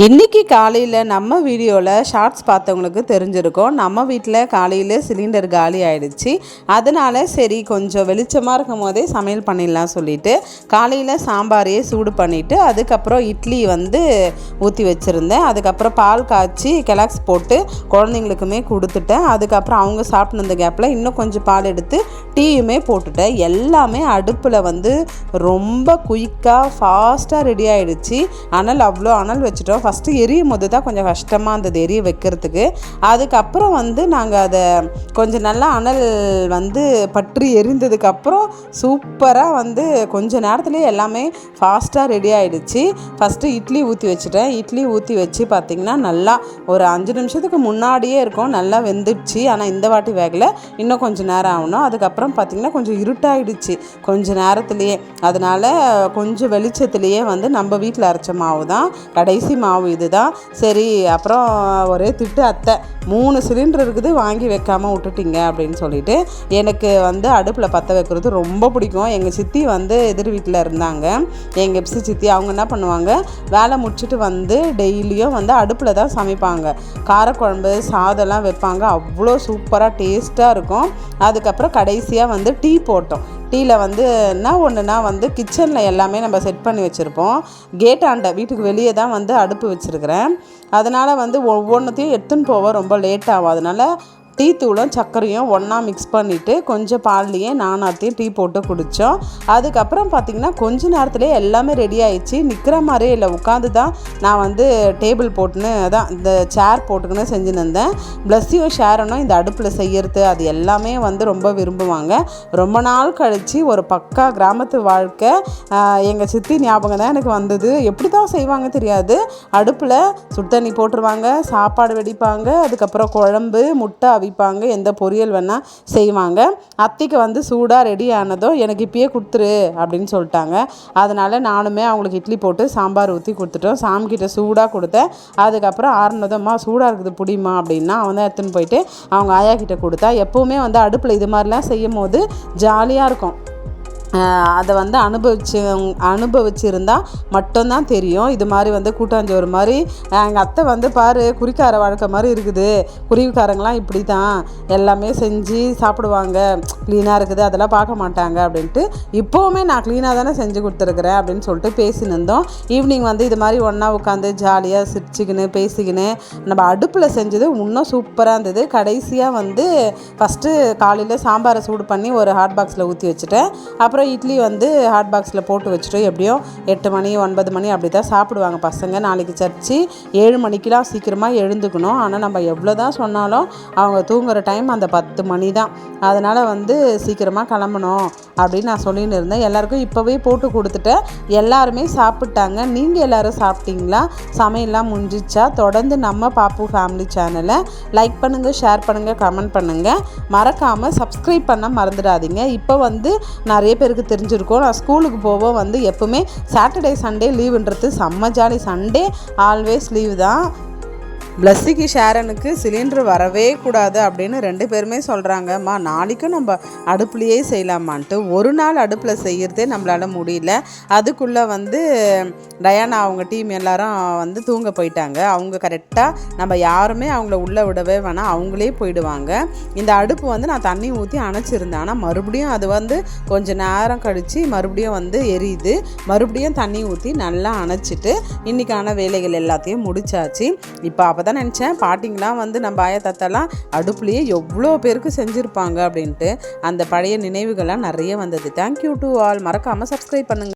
இன்றைக்கி காலையில் நம்ம வீடியோவில் ஷார்ட்ஸ் பார்த்தவங்களுக்கு தெரிஞ்சிருக்கோம். நம்ம வீட்டில் காலையில் சிலிண்டர் காலி ஆகிடுச்சு. அதனால் சரி கொஞ்சம் வெளிச்சமாக இருக்கும் போதே சமையல் பண்ணிடலாம் சொல்லிவிட்டு காலையில் சாம்பாரையே சூடு பண்ணிவிட்டு அதுக்கப்புறம் இட்லி ஊற்றி வச்சுருந்தேன். அதுக்கப்புறம் பால் காய்ச்சி கெலாக்ஸ் போட்டு குழந்தைங்களுக்குமே கொடுத்துட்டேன். அதுக்கப்புறம் அவங்க சாப்பிட்டு கேப்பில் இன்னும் கொஞ்சம் பால் எடுத்து டீயுமே போட்டுட்டேன். எல்லாமே அடுப்பில் ரொம்ப குயிக்காக ஃபாஸ்ட்டாக ரெடி ஆகிடுச்சு. அனல் வச்சுட்டோம். ஃபஸ்ட்டு எரியும் போது தான் கொஞ்சம் கஷ்டமாக இருந்தது எரிய வைக்கிறதுக்கு. அதுக்கப்புறம் நாங்கள் அதை கொஞ்சம் நல்லா அனல் பற்றி எரிந்ததுக்கப்புறம் சூப்பராக கொஞ்சம் நேரத்துலேயே எல்லாமே ஃபாஸ்ட்டாக ரெடி ஆகிடுச்சு. ஃபஸ்ட்டு இட்லி ஊற்றி வச்சுட்டேன். இட்லி ஊற்றி வச்சு பார்த்திங்கன்னா நல்லா ஒரு 5 நிமிஷத்துக்கு முன்னாடியே இருக்கும், நல்லா வெந்துடுச்சு. ஆனால் இந்த வாட்டி வேகலை, இன்னும் கொஞ்சம் நேரம் ஆகணும். அதுக்கப்புறம் பார்த்திங்கன்னா கொஞ்சம் இருட்டாயிடுச்சு கொஞ்சம் நேரத்துலேயே. அதனால் கொஞ்சம் வெளிச்சத்துலேயே நம்ம வீட்டில் அரைச்ச மாவு தான், கடைசி மாவு இதுதான். சரி, அப்புறம் ஒரே திட்டு, அத்தை 3 சிலிண்டர் இருக்குது வாங்கி வைக்காமல் விட்டுட்டிங்க அப்படின்னு சொல்லிட்டு. எனக்கு அடுப்பில் பற்ற வைக்கிறது ரொம்ப பிடிக்கும். எங்கள் சித்தி எதிர் வீட்டில் இருந்தாங்க, எங்கள் எப்சி சித்தி. அவங்க என்ன பண்ணுவாங்க, வேலை முடிச்சுட்டு டெய்லியும் அடுப்பில் தான் சமைப்பாங்க. காரக்குழம்பு சாதம்லாம் வைப்பாங்க, அவ்வளோ சூப்பராக டேஸ்ட்டாக இருக்கும். அதுக்கப்புறம் கடைசியாக டீ போட்டோம். டீயில் என்ன ஒன்றுனா கிச்சனில் எல்லாமே நம்ம செட் பண்ணி வச்சுருப்போம். கேட்டாண்ட வீட்டுக்கு வெளியே தான் அடுப்பு வச்சுருக்கிறேன். அதனால் ஒவ்வொன்றுத்தையும் எடுத்துன்னு போக ரொம்ப லேட் ஆகும். அதனால் டீ தூளும் சர்க்கரையும் ஒன்றா மிக்ஸ் பண்ணிவிட்டு கொஞ்சம் பால்லையே நானாத்தையும் டீ போட்டு குடித்தோம். அதுக்கப்புறம் பார்த்திங்கன்னா கொஞ்ச நேரத்துலேயே எல்லாமே ரெடி ஆகிடுச்சு. நிற்கிற மாதிரியே இல்லை, உட்காந்து தான் நான் டேபிள் போட்டுன்னு அதான் இந்த சேர் போட்டுக்கின்னு செஞ்சுன்னு இருந்தேன். பிளஸ்ஸியும் ஷேரனும் இந்த அடுப்பில் செய்யறது அது எல்லாமே ரொம்ப விரும்புவாங்க. ரொம்ப நாள் கழித்து ஒரு பக்கா கிராமத்து வாழ்க்கை எங்கள் சித்தி ஞாபகம் தான் எனக்கு வந்தது. எப்படி தான் செய்வாங்க தெரியாது. அடுப்பில் சுடு தண்ணி போட்டுருவாங்க, சாப்பாடு வெடிப்பாங்க, அதுக்கப்புறம் குழம்பு முட்டை அவிப்பாங்க, எந்த பொரியல் வேணால் செய்வாங்க. அத்திக்கு சூடாக ரெடி ஆனதும் எனக்கு இப்பயே கொடுத்துரு அப்படின்னு சொல்லிட்டாங்க. அதனால் நானுமே அவங்களுக்கு இட்லி போட்டு சாம்பார் ஊற்றி கொடுத்துட்டோம். சாமிக்கிட்ட சூடாக கொடுத்தேன். அதுக்கப்புறம் ஆறுனதும்மா சூடாக இருக்குது பிடிமா அப்படின்னா அவன் தான் எடுத்துன்னு போயிட்டு அவங்க ஆயா கிட்ட கொடுத்தா. எப்போவுமே அடுப்பில் இது மாதிரிலாம் செய்யும் போது ஜாலியாக இருக்கும். அதை அனுபவிச்சிருந்தால் மட்டும்தான் தெரியும். இது மாதிரி கூட்டாஞ்சோறு மாதிரி எங்கள் அத்தை பாரு குறிக்கார வாழ்க்கை மாதிரி இருக்குது, குருவிக்காரங்களாம் இப்படி தான் எல்லாமே செஞ்சு சாப்பிடுவாங்க, க்ளீனாக இருக்குது, அதெல்லாம் பார்க்க மாட்டாங்க அப்படின்ட்டு. இப்போவுமே நான் க்ளீனாக தானே செஞ்சு கொடுத்துருக்குறேன் அப்படின்னு சொல்லிட்டு பேசினிருந்தோம். ஈவினிங் இது மாதிரி ஒன்றா உட்காந்து ஜாலியாக சிரிச்சுக்கின்னு பேசிக்கின்னு நம்ம அடுப்பில் செஞ்சது இன்னும் சூப்பராக இருந்தது. கடைசியாக ஃபஸ்ட்டு காலையில் சாம்பாரை சூடு பண்ணி ஒரு ஹாட் பாக்ஸில் ஊற்றி வச்சுட்டேன். அப்புறம் இட்லி ஹாட் பாக்ஸில் போட்டு வச்சுட்டு எப்படியும் 8 மணி 9 மணி அப்படி தான் சாப்பிடுவாங்க பசங்க. நாளைக்கு சர்ச்சு 7 மணிக்கெலாம் சீக்கிரமாக எழுந்துக்கணும். ஆனால் நம்ம எவ்வளோ தான் சொன்னாலும் அவங்க தூங்குகிற டைம் அந்த 10 மணி தான். அதனால் சீக்கிரமாக கிளம்பணும் அப்படின்னு நான் சொல்லின்னு இருந்தேன். எல்லாருக்கும் இப்போவே போட்டு கொடுத்துட்டேன். எல்லாருமே சாப்பிட்டாங்க. நீங்கள் எல்லோரும் சாப்பிட்டீங்களா? சமையல்லாம் முடிஞ்சிச்சா? தொடர்ந்து நம்ம பாப்பு ஃபேமிலி சேனலை லைக் பண்ணுங்கள், ஷேர் பண்ணுங்கள், கமெண்ட் பண்ணுங்கள். மறக்காமல் சப்ஸ்கிரைப் பண்ண மறந்துடாதீங்க. இப்போ நிறைய பேருக்கு தெரிஞ்சிருக்கும், நான் ஸ்கூலுக்கு போவோம் எப்பவுமே சாட்டர்டே சண்டே லீவுன்றது செம்ம ஜாலி. சண்டே ஆல்வேஸ் லீவு தான். பிளஸ்ஸிக்கு ஷேரனுக்கு சிலிண்டர் வரவே கூடாது அப்படின்னு 2 பேருமே சொல்கிறாங்கம்மா. நாளைக்கும் நம்ம அடுப்புலையே செய்யலாமான்ட்டு ஒரு நாள் அடுப்பில் செய்கிறதே நம்மளால் முடியல. அதுக்குள்ளே டயானா அவங்க டீம் எல்லாரும் தூங்க போயிட்டாங்க. அவங்க கரெக்டாக நம்ம யாருமே அவங்கள உள்ளே விடவே வேணாம், அவங்களே போயிடுவாங்க. இந்த அடுப்பு நான் தண்ணி ஊற்றி அணைச்சிருந்தேன். ஆனால் மறுபடியும் அது கொஞ்சம் நேரம் கழித்து மறுபடியும் எரியுது. மறுபடியும் தண்ணி ஊற்றி நல்லா அணைச்சிட்டு இன்றைக்கான வேலைகள் எல்லாத்தையும் முடிச்சாச்சு. இப்போ அப்போ தான் நினச்சேன், பாட்டிங்களாம் நம்ம ஆயா தாத்தாலாம் அடுப்புலையே எவ்வளோ பேருக்கு செஞ்சுருப்பாங்க அப்படின்ட்டு. அந்த பழைய நினைவுகள்லாம் நிறைய வந்தது. Thank you to all. மறக்காமல் சப்ஸ்கிரைப் பண்ணுங்கள்.